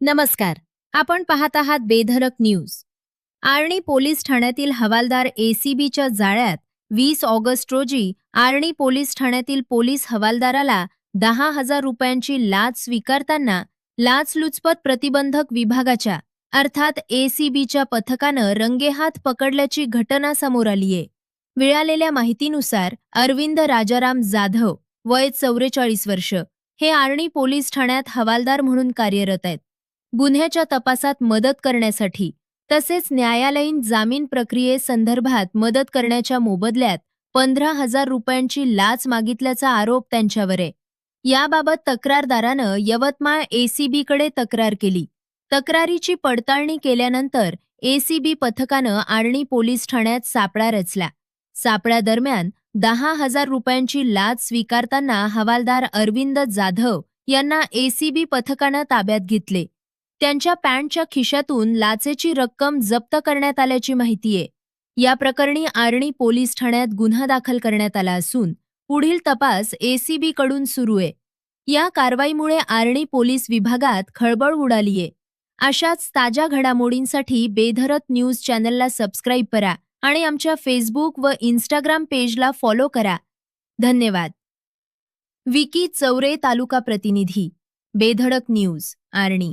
नमस्कार. आपण पाहत आहात बेधडक न्यूज. आर्णी पोलीस ठाण्यातील हवालदार एसीबीच्या जाळ्यात 20 ऑगस्ट रोजी आर्णी पोलीस ठाण्यातील पोलीस हवालदाराला 10,000 रुपयांची लाच स्वीकारताना लाचलुचपत प्रतिबंधक विभागाच्या अर्थात एसीबीच्या पथकानं रंगेहात पकडल्याची घटना समोर आलीये. मिळालेल्या माहितीनुसार अरविंद राजाराम जाधव, वय 44 वर्ष, हे आर्णी पोलीस ठाण्यात हवालदार म्हणून कार्यरत आहेत. गुन्ह्याच्या तपासात मदत करण्यासाठी तसेच न्यायालयीन जामीन प्रक्रियेसंदर्भात मदत करण्याच्या मोबदल्यात 15,000 रुपयांची लाच मागितल्याचा आरोप त्यांच्यावर आहे. याबाबत तक्रारदारानं यवतमाळ एसीबीकडे तक्रार केली. तक्रारीची पडताळणी केल्यानंतर एसीबी पथकानं आर्णी पोलीस ठाण्यात सापळा रचला. सापळ्यादरम्यान 10,000 रुपयांची लाच स्वीकारताना हवालदार अरविंद जाधव यांना एसीबी पथकानं ताब्यात घेतले. त्यांच्या पॅन्टच्या खिशातून लाचेची रक्कम जप्त करण्यात आल्याची माहितीये. या प्रकरणी आर्णी पोलीस ठाण्यात गुन्हा दाखल करण्यात आला असून पुढील तपास एसीबीकडून सुरू आहे. या कारवाईमुळे आर्णी पोलीस विभागात खळबळ उडालीये. अशाच ताज्या घडामोडींसाठी बेधडक न्यूज चॅनलला सबस्क्राईब करा आणि आमच्या फेसबुक व इंस्टाग्राम पेजला फॉलो करा. धन्यवाद. विकी चौरे, तालुका प्रतिनिधी, बेधडक न्यूज, आर्णी.